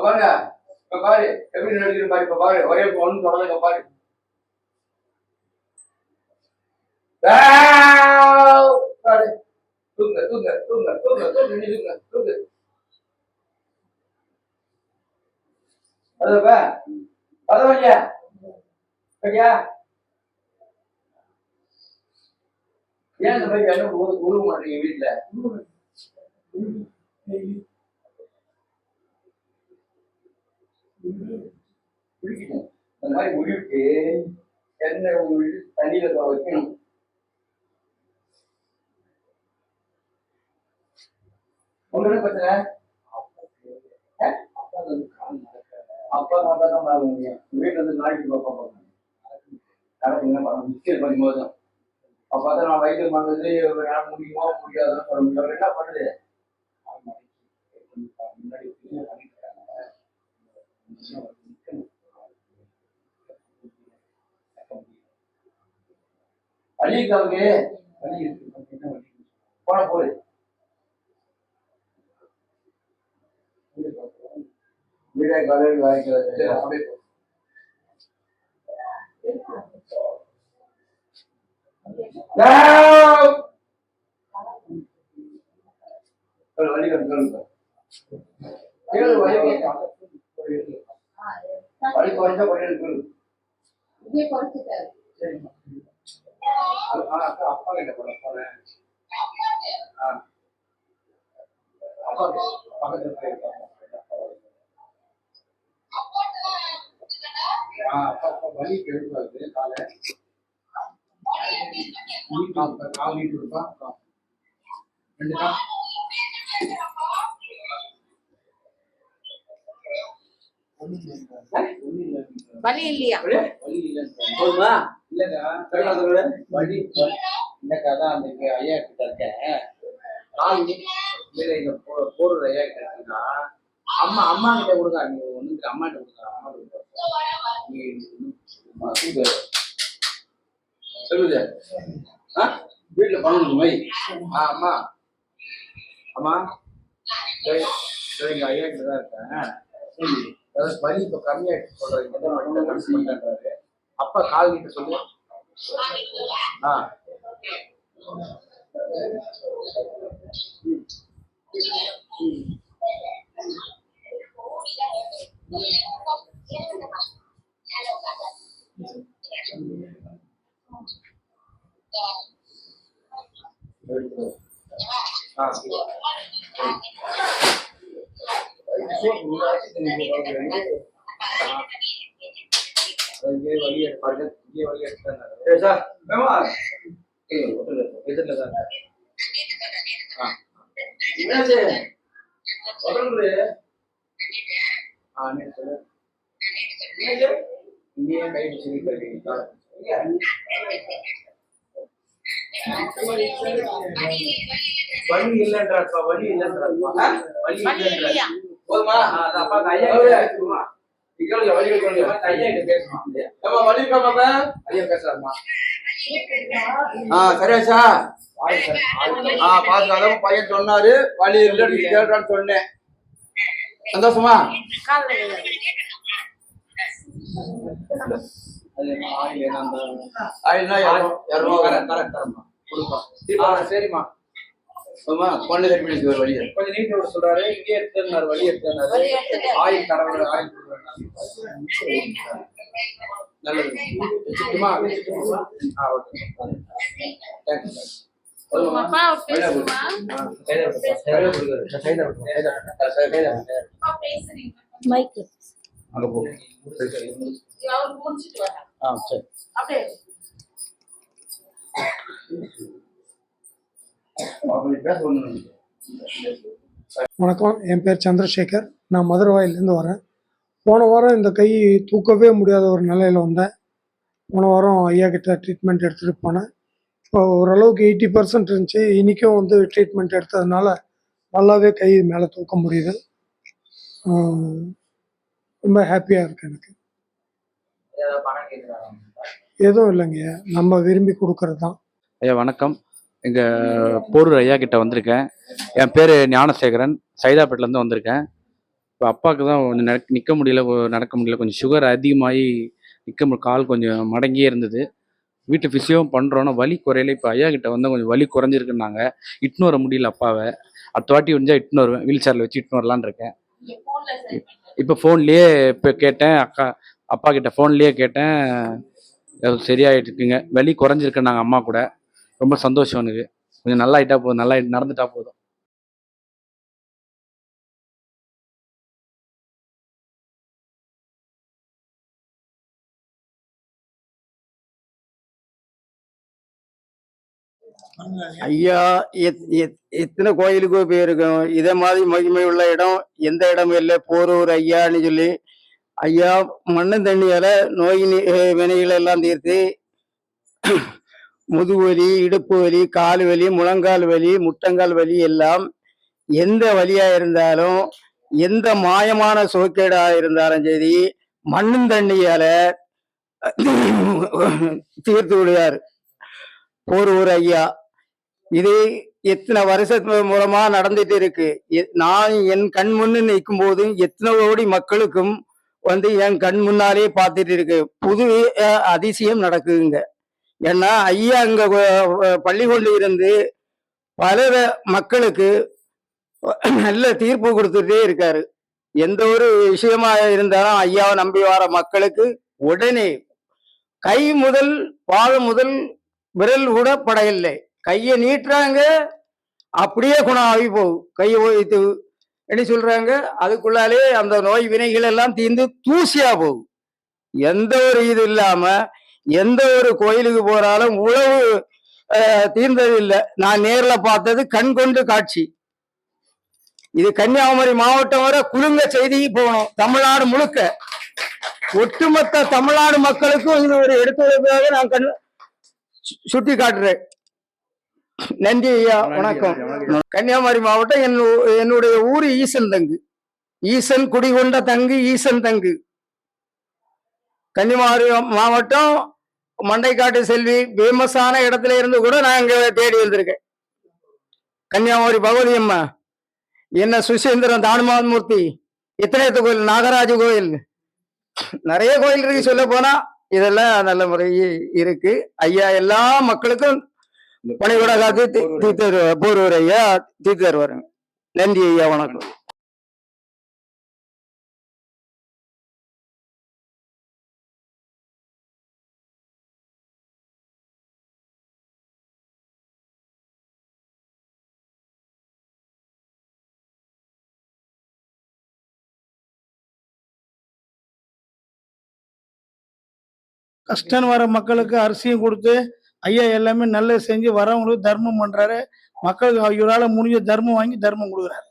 பாருங்க இப்ப பாரு எப்படி நடிக்கிற பாரு. இப்ப பாரு ஒரே ஒண்ணு தொடர்ந்து பாரு. தூங்க தூங்க தூங்க தூங்க தூங்க தூங்க தூங்க. அதப்பா பரவாயில்லையா சரியா? ஏன் இந்த மாதிரி என்ன உருவ மாட்டீங்க வீட்டுல? குளிக்கணும். அந்த மாதிரி உருவிட்டு எண்ணெய் உருவிட்டு தண்ணியில வைக்கணும். உங்களுக்கு பிரச்சனை அப்பா தான் பண்ண முடியும். வீட்டுல இருந்து நாளைக்கு பார்ப்பாங்க நடக்குங்க மிக்சர் பண்ணும்போது அப்ப பார்த்தா நான் வயிற்று வாங்குறது முடியுமா முடியாதுன்னு சொல்ல முடியும். என்ன பண்ணுது முன்னாடி வலி இருக்காவுக்கு வலி இருக்கு போன போது வீடியோ காலையில் வாங்கிக்கிறது அப்படியே வலி வலி குறைஞ்சா பண்ணிருக்கு. அப்பா கிட்ட போனேன். அப்பா பக்கத்துல அப்பா வலி கெடுப்பாரு காலை கால் நீட்டு இருப்பா ரெண்டு கால் வலி இல்லையா? வலி இல்லைன்னா இல்லங்க வலி இல்லக்கா தான் அந்த ஐயா கிட்ட இருக்கேன். கால் இங்க போடுற ஐயா கிட்ட இருக்குன்னா அம்மா அம்மா கிட்ட கொடுங்க. நீங்க ஒண்ணு அம்மா கிட்ட கொடுங்க. அம்மா கிட்ட சொல்லுது வீட்டுல பண்ணணும் மை. அம்மா அம்மா சரிங்க ஐயா கிட்ட தான் இருக்கேன். வலி இப்ப கம்மியாயிட்டு சொல்றேன். அப்பா கால் கிட்ட சொல்லு. வழி வலி இல்லைன்றாப்பா வலி இல்லைன்றாப்பா வலி இல்லையா போதுமா? அப்பா ஐயா வலி ஐயா கிட்ட பேசணும். வலி இருக்காப்பா ஐயா பேசுறாருமா. சரியாச்சா? பாத்து அதான் பையன் சொன்னாரு வலி இல்லைன்னு கேட்டான்னு சொன்னேன். சந்தோஷமா? சரிம்மா பொண்ணு கட்டி பண்ணி வழி கொஞ்சம் நீட் விட சொல்றாரு. இங்கே எடுத்துனாரு வழி எடுத்துனாரு. ஆயில் கடவுள் ஆயில் நல்லது வச்சுட்டுமா? அங்க போ. சரி வணக்கம், என் பேர் சந்திரசேகர். நான் மதுரவாயிலேருந்து வரேன். போன வாரம் இந்த கை தூக்கவே முடியாத ஒரு நிலையில் வந்தேன். போன வாரம் ஐயா கிட்ட ட்ரீட்மெண்ட் எடுத்துகிட்டு போனேன். இப்போ ஓரளவுக்கு 80% இருந்துச்சு. இன்றைக்கும் வந்து ட்ரீட்மெண்ட் எடுத்ததுனால நல்லாவே கை மேலே தூக்க முடியுது. ரொம்ப ஹாப்பியாக இருக்கு எனக்கு. எதுவும் இல்லைங்க, நம்ம விரும்பி கொடுக்கறது தான். ஐயா வணக்கம். எங்கள் போரூர் ஐயா கிட்ட வந்திருக்கேன். என் பேர் ஞானசேகரன், சைதாப்பேட்டிலேருந்து வந்திருக்கேன். இப்போ அப்பாவுக்கு தான் கொஞ்சம் நிற்க முடியல, நடக்க முடியல, கொஞ்சம் சுகர் அதிகமாகி கால் கொஞ்சம் மடங்கியே இருந்தது. வீட்டு ஃபிசியோவும் பண்ணுறோன்னா வலி குறையில. இப்போ ஐயா கிட்ட வந்தால் கொஞ்சம் வலி குறைஞ்சிருக்குன்னாங்க. இட்டுன்னு வர முடியல அப்பாவை. அடுத்த வாட்டி முடிஞ்சால் இட்டுன்னு வருவேன், வீல் சேரில் வச்சு இட்டுன்னு வரலான்னு இருக்கேன். இப்போ ஃபோன்லேயே இப்போ கேட்டேன், அப்பா கிட்ட ஃபோன்லேயே கேட்டேன், சரியாயிட்டு இருக்குங்க, வலி குறைஞ்சிருக்குன்னாங்க அம்மா கூட. ரொம்ப சந்தோஷம் எனக்கு. கொஞ்சம் நல்லா ஆகிட்டா போதும், நல்லா நடந்துட்டா போதும். ஐயா எத்தனை கோயிலுக்கு போயிருக்கோம். இதே மாதிரி மகிமை உள்ள இடம் எந்த இடமும் இல்லை. போரூர் ஐயான்னு சொல்லி ஐயா மண்ணு தண்ணியால நோய் வினைகளை எல்லாம் தீர்த்து முதுகு வலி, இடுப்பு வலி, கால் வலி, முழங்கால் வலி, முட்டங்கால் வலி எல்லாம் எந்த வலியா இருந்தாலும், எந்த மாயமான சோக்கேடா இருந்தாலும் சரி, மண்ணும் தண்ணியால தீர்த்து விடுவார் போரூர் ஐயா. இது எத்தனை வருஷத்து மூலமா நடந்துட்டு இருக்கு. நான் என் கண் முன்னு நிற்கும் போது எத்தனை கோடி மக்களுக்கும் வந்து என் கண் முன்னாலே பார்த்துட்டு இருக்கு. புது அதிசயம் நடக்குதுங்க. ஏன்னா ஐயா அங்க பள்ளி கொண்டு இருந்து பல மக்களுக்கு நல்ல தீர்ப்பு கொடுத்துட்டே இருக்காரு. எந்த ஒரு விஷயமா இருந்தாலும் ஐயாவை நம்பி வர மக்களுக்கு உடனே கை முதல் பாதம் முதல் விரல் கூட படையில்லை. கையை நீட்டுறாங்க, அப்படியே குணம் ஆகி போகும். கையை வைத்து என்ன சொல்றாங்க, அதுக்குள்ளாலே அந்த நோய் வினைகள் எல்லாம் தீர்ந்து தூசியா போகும். எந்த ஒரு இது இல்லாம எந்த ஒரு கோயிலுக்கு போறாலும் உழவு தீர்ந்தது இல்லை. நான் நேர்ல பார்த்தது கண் கொண்டு காட்சி. இது கன்னியாகுமரி மாவட்டம் வரை குலுங்க செய்தி போகணும். தமிழ்நாடு முழுக்க ஒட்டுமொத்த தமிழ்நாடு மக்களுக்கும் இது ஒரு எடுத்துரைப்பாக நான் சுட்டி காட்டுறேன். நன்றி ஐயா, வணக்கம். கன்னியாகுமரி மாவட்டம் என்னுடைய ஊரு ஈசன் தங்கு. ஈசன் குடிகொண்ட தங்கு, ஈசன் தங்கு. கன்னியாகுமரி மாவட்டம் மண்டைக்காட்டு செல்வி ஃபேமஸான இடத்துல இருந்து கூட நான் இங்க தேடி வந்திருக்கேன். கன்னியாகுமரி பகவதி அம்மா, என்ன சுசீந்திரம், தானுமாமூர்த்தி, எத்தனை கோயில், நாகராஜ கோயில், நிறைய கோயில் இருக்கு. சொல்ல போனா இதெல்லாம் நல்ல முறை இருக்கு. ஐயா எல்லா மக்களுக்கும் பணிவிட காத்து தீர்த்து போரூர் ஐயா தீர்த்து தருவாருங்க. நன்றி ஐயா, வணக்கம். கஷ்டம் வர மக்களுக்கு அரிசியும் கொடுத்து ஐயா எல்லாமே நல்லது செஞ்சு வரவங்களுக்கு தர்மம் பண்றாரு. மக்களுக்கு இவரால் முடிஞ்ச தர்மம் வாங்கி தர்மம் கொடுக்குறாரு.